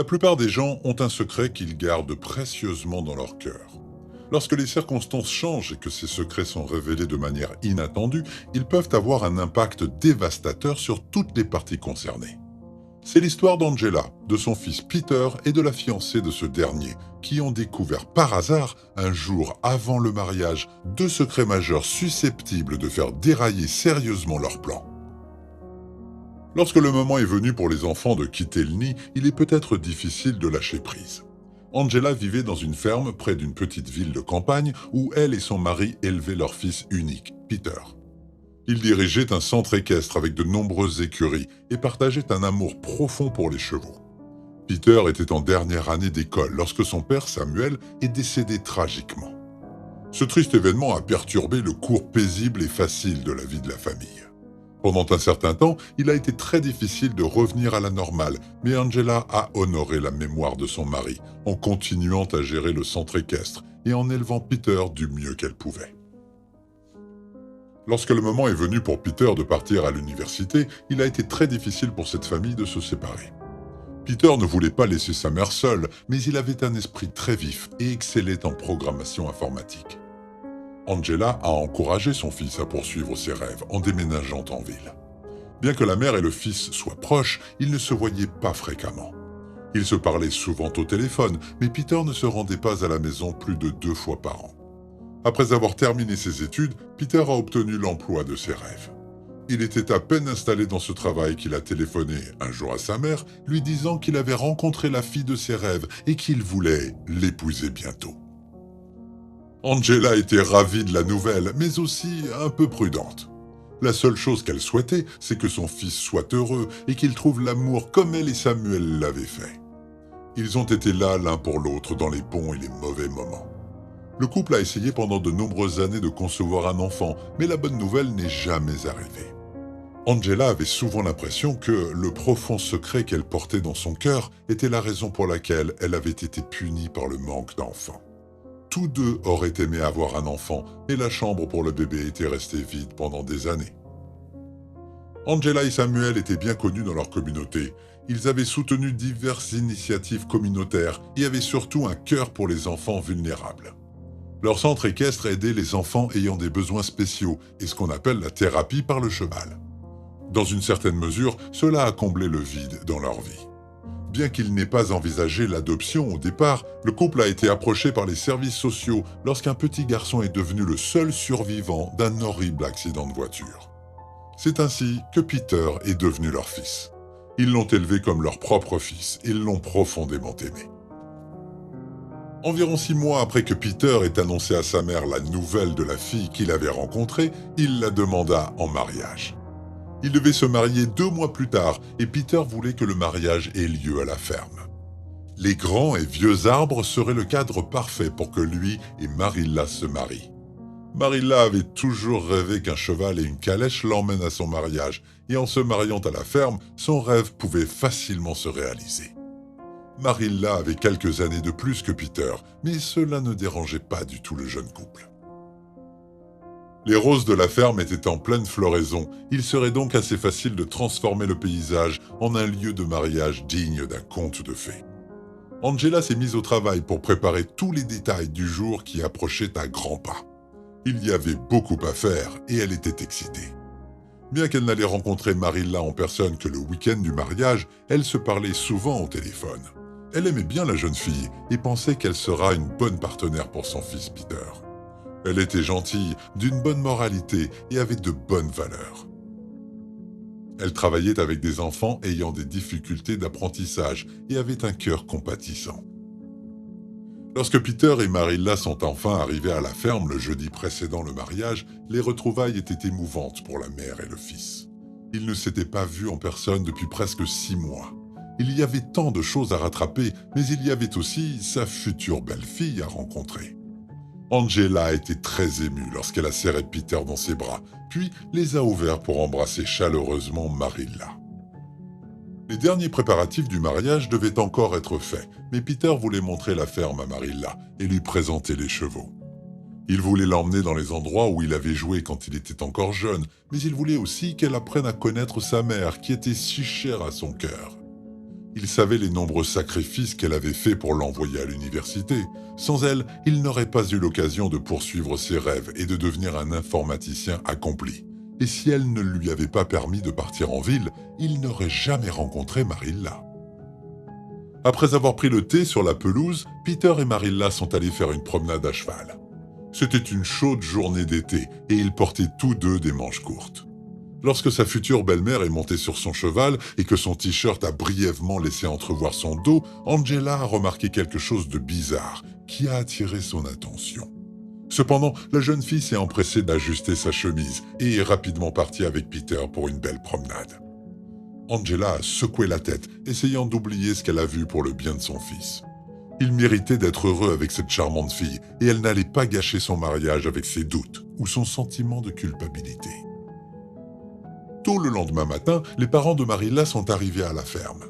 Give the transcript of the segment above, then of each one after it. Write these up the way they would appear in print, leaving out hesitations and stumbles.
La plupart des gens ont un secret qu'ils gardent précieusement dans leur cœur. Lorsque les circonstances changent et que ces secrets sont révélés de manière inattendue, ils peuvent avoir un impact dévastateur sur toutes les parties concernées. C'est l'histoire d'Angela, de son fils Peter et de la fiancée de ce dernier, qui ont découvert par hasard, un jour avant le mariage, deux secrets majeurs susceptibles de faire dérailler sérieusement leurs plans. Lorsque le moment est venu pour les enfants de quitter le nid, il est peut-être difficile de lâcher prise. Angela vivait dans une ferme près d'une petite ville de campagne où elle et son mari élevaient leur fils unique, Peter. Ils dirigeaient un centre équestre avec de nombreuses écuries et partageaient un amour profond pour les chevaux. Peter était en dernière année d'école lorsque son père Samuel est décédé tragiquement. Ce triste événement a perturbé le cours paisible et facile de la vie de la famille. Pendant un certain temps, il a été très difficile de revenir à la normale, mais Angela a honoré la mémoire de son mari en continuant à gérer le centre équestre et en élevant Peter du mieux qu'elle pouvait. Lorsque le moment est venu pour Peter de partir à l'université, il a été très difficile pour cette famille de se séparer. Peter ne voulait pas laisser sa mère seule, mais il avait un esprit très vif et excellait en programmation informatique. Angela a encouragé son fils à poursuivre ses rêves en déménageant en ville. Bien que la mère et le fils soient proches, ils ne se voyaient pas fréquemment. Ils se parlaient souvent au téléphone, mais Peter ne se rendait pas à la maison plus de 2 fois par an. Après avoir terminé ses études, Peter a obtenu l'emploi de ses rêves. Il était à peine installé dans ce travail qu'il a téléphoné un jour à sa mère, lui disant qu'il avait rencontré la fille de ses rêves et qu'il voulait l'épouser bientôt. Angela était ravie de la nouvelle, mais aussi un peu prudente. La seule chose qu'elle souhaitait, c'est que son fils soit heureux et qu'il trouve l'amour comme elle et Samuel l'avaient fait. Ils ont été là l'un pour l'autre dans les bons et les mauvais moments. Le couple a essayé pendant de nombreuses années de concevoir un enfant, mais la bonne nouvelle n'est jamais arrivée. Angela avait souvent l'impression que le profond secret qu'elle portait dans son cœur était la raison pour laquelle elle avait été punie par le manque d'enfants. Tous deux auraient aimé avoir un enfant, mais la chambre pour le bébé était restée vide pendant des années. Angela et Samuel étaient bien connus dans leur communauté. Ils avaient soutenu diverses initiatives communautaires et avaient surtout un cœur pour les enfants vulnérables. Leur centre équestre aidait les enfants ayant des besoins spéciaux et ce qu'on appelle la thérapie par le cheval. Dans une certaine mesure, cela a comblé le vide dans leur vie. Bien qu'il n'ait pas envisagé l'adoption au départ, le couple a été approché par les services sociaux lorsqu'un petit garçon est devenu le seul survivant d'un horrible accident de voiture. C'est ainsi que Peter est devenu leur fils. Ils l'ont élevé comme leur propre fils et l'ont profondément aimé. Environ 6 mois après que Peter ait annoncé à sa mère la nouvelle de la fille qu'il avait rencontrée, il la demanda en mariage. Il devait se marier 2 mois plus tard et Peter voulait que le mariage ait lieu à la ferme. Les grands et vieux arbres seraient le cadre parfait pour que lui et Marilla se marient. Marilla avait toujours rêvé qu'un cheval et une calèche l'emmènent à son mariage et en se mariant à la ferme, son rêve pouvait facilement se réaliser. Marilla avait quelques années de plus que Peter, mais cela ne dérangeait pas du tout le jeune couple. Les roses de la ferme étaient en pleine floraison, il serait donc assez facile de transformer le paysage en un lieu de mariage digne d'un conte de fées. Angela s'est mise au travail pour préparer tous les détails du jour qui approchait à grands pas. Il y avait beaucoup à faire et elle était excitée. Bien qu'elle n'allait rencontrer Marilla en personne que le week-end du mariage, elle se parlait souvent au téléphone. Elle aimait bien la jeune fille et pensait qu'elle sera une bonne partenaire pour son fils Peter. Elle était gentille, d'une bonne moralité et avait de bonnes valeurs. Elle travaillait avec des enfants ayant des difficultés d'apprentissage et avait un cœur compatissant. Lorsque Peter et Marilla sont enfin arrivés à la ferme le jeudi précédant le mariage, les retrouvailles étaient émouvantes pour la mère et le fils. Ils ne s'étaient pas vus en personne depuis presque 6 mois. Il y avait tant de choses à rattraper, mais il y avait aussi sa future belle-fille à rencontrer. Angela était très émue lorsqu'elle a serré Peter dans ses bras, puis les a ouverts pour embrasser chaleureusement Marilla. Les derniers préparatifs du mariage devaient encore être faits, mais Peter voulait montrer la ferme à Marilla et lui présenter les chevaux. Il voulait l'emmener dans les endroits où il avait joué quand il était encore jeune, mais il voulait aussi qu'elle apprenne à connaître sa mère qui était si chère à son cœur. Il savait les nombreux sacrifices qu'elle avait faits pour l'envoyer à l'université. Sans elle, il n'aurait pas eu l'occasion de poursuivre ses rêves et de devenir un informaticien accompli. Et si elle ne lui avait pas permis de partir en ville, il n'aurait jamais rencontré Marilla. Après avoir pris le thé sur la pelouse, Peter et Marilla sont allés faire une promenade à cheval. C'était une chaude journée d'été et ils portaient tous deux des manches courtes. Lorsque sa future belle-mère est montée sur son cheval et que son t-shirt a brièvement laissé entrevoir son dos, Angela a remarqué quelque chose de bizarre qui a attiré son attention. Cependant, la jeune fille s'est empressée d'ajuster sa chemise et est rapidement partie avec Peter pour une belle promenade. Angela a secoué la tête, essayant d'oublier ce qu'elle a vu pour le bien de son fils. Il méritait d'être heureux avec cette charmante fille et elle n'allait pas gâcher son mariage avec ses doutes ou son sentiment de culpabilité. Tôt le lendemain matin, les parents de Marilla sont arrivés à la ferme.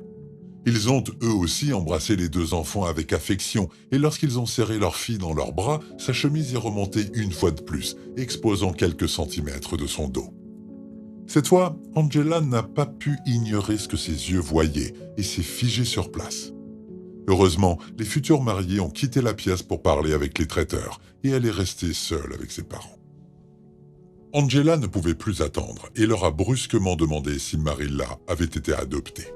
Ils ont eux aussi embrassé les deux enfants avec affection et lorsqu'ils ont serré leur fille dans leurs bras, sa chemise est remontée une fois de plus, exposant quelques centimètres de son dos. Cette fois, Angela n'a pas pu ignorer ce que ses yeux voyaient et s'est figée sur place. Heureusement, les futurs mariés ont quitté la pièce pour parler avec les traiteurs et elle est restée seule avec ses parents. Angela ne pouvait plus attendre et leur a brusquement demandé si Marilla avait été adoptée.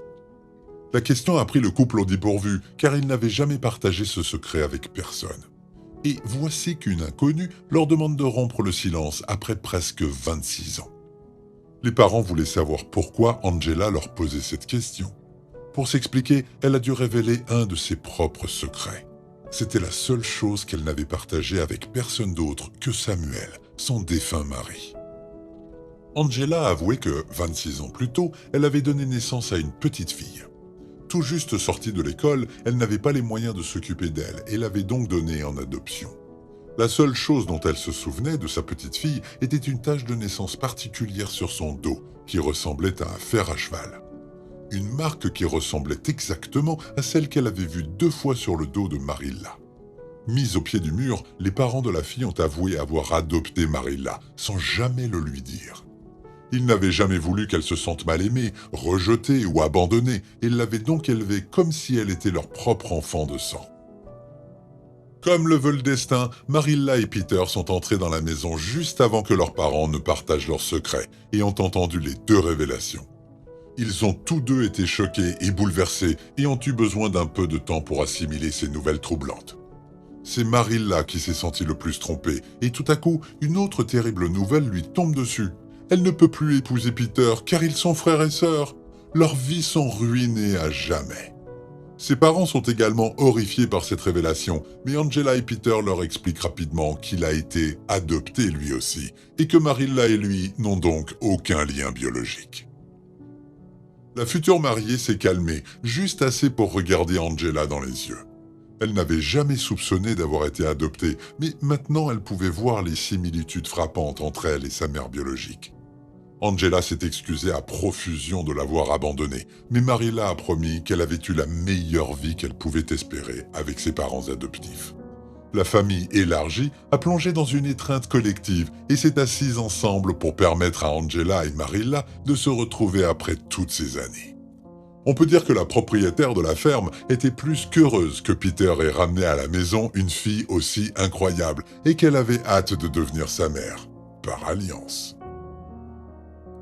La question a pris le couple au dépourvu car ils n'avaient jamais partagé ce secret avec personne. Et voici qu'une inconnue leur demande de rompre le silence après presque 26 ans. Les parents voulaient savoir pourquoi Angela leur posait cette question. Pour s'expliquer, elle a dû révéler un de ses propres secrets. C'était la seule chose qu'elle n'avait partagée avec personne d'autre que Samuel, son défunt mari. Angela a avoué que, 26 ans plus tôt, elle avait donné naissance à une petite fille. Tout juste sortie de l'école, elle n'avait pas les moyens de s'occuper d'elle et l'avait donc donnée en adoption. La seule chose dont elle se souvenait de sa petite fille était une tache de naissance particulière sur son dos, qui ressemblait à un fer à cheval. Une marque qui ressemblait exactement à celle qu'elle avait vue 2 fois sur le dos de Marilla. Mis au pied du mur, les parents de la fille ont avoué avoir adopté Marilla, sans jamais le lui dire. Ils n'avaient jamais voulu qu'elle se sente mal aimée, rejetée ou abandonnée, et l'avaient donc élevée comme si elle était leur propre enfant de sang. Comme le veut le destin, Marilla et Peter sont entrés dans la maison juste avant que leurs parents ne partagent leurs secrets et ont entendu les 2 révélations. Ils ont tous deux été choqués et bouleversés et ont eu besoin d'un peu de temps pour assimiler ces nouvelles troublantes. C'est Marilla qui s'est sentie le plus trompée et tout à coup, une autre terrible nouvelle lui tombe dessus. Elle ne peut plus épouser Peter car ils sont frères et sœurs. Leurs vies sont ruinées à jamais. Ses parents sont également horrifiés par cette révélation, mais Angela et Peter leur expliquent rapidement qu'il a été adopté lui aussi, et que Marilla et lui n'ont donc aucun lien biologique. La future mariée s'est calmée, juste assez pour regarder Angela dans les yeux. Elle n'avait jamais soupçonné d'avoir été adoptée, mais maintenant elle pouvait voir les similitudes frappantes entre elle et sa mère biologique. Angela s'est excusée à profusion de l'avoir abandonnée, mais Marilla a promis qu'elle avait eu la meilleure vie qu'elle pouvait espérer avec ses parents adoptifs. La famille élargie a plongé dans une étreinte collective et s'est assise ensemble pour permettre à Angela et Marilla de se retrouver après toutes ces années. On peut dire que la propriétaire de la ferme était plus qu'heureuse que Peter ait ramené à la maison une fille aussi incroyable et qu'elle avait hâte de devenir sa mère, par alliance.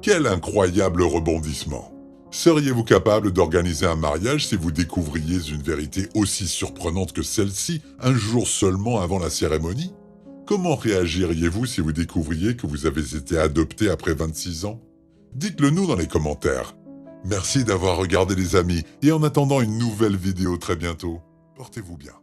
Quel incroyable rebondissement! Seriez-vous capable d'organiser un mariage si vous découvriez une vérité aussi surprenante que celle-ci un jour seulement avant la cérémonie? Comment réagiriez-vous si vous découvriez que vous avez été adopté après 26 ans? Dites-le nous dans les commentaires. Merci d'avoir regardé les amis et en attendant une nouvelle vidéo très bientôt, portez-vous bien.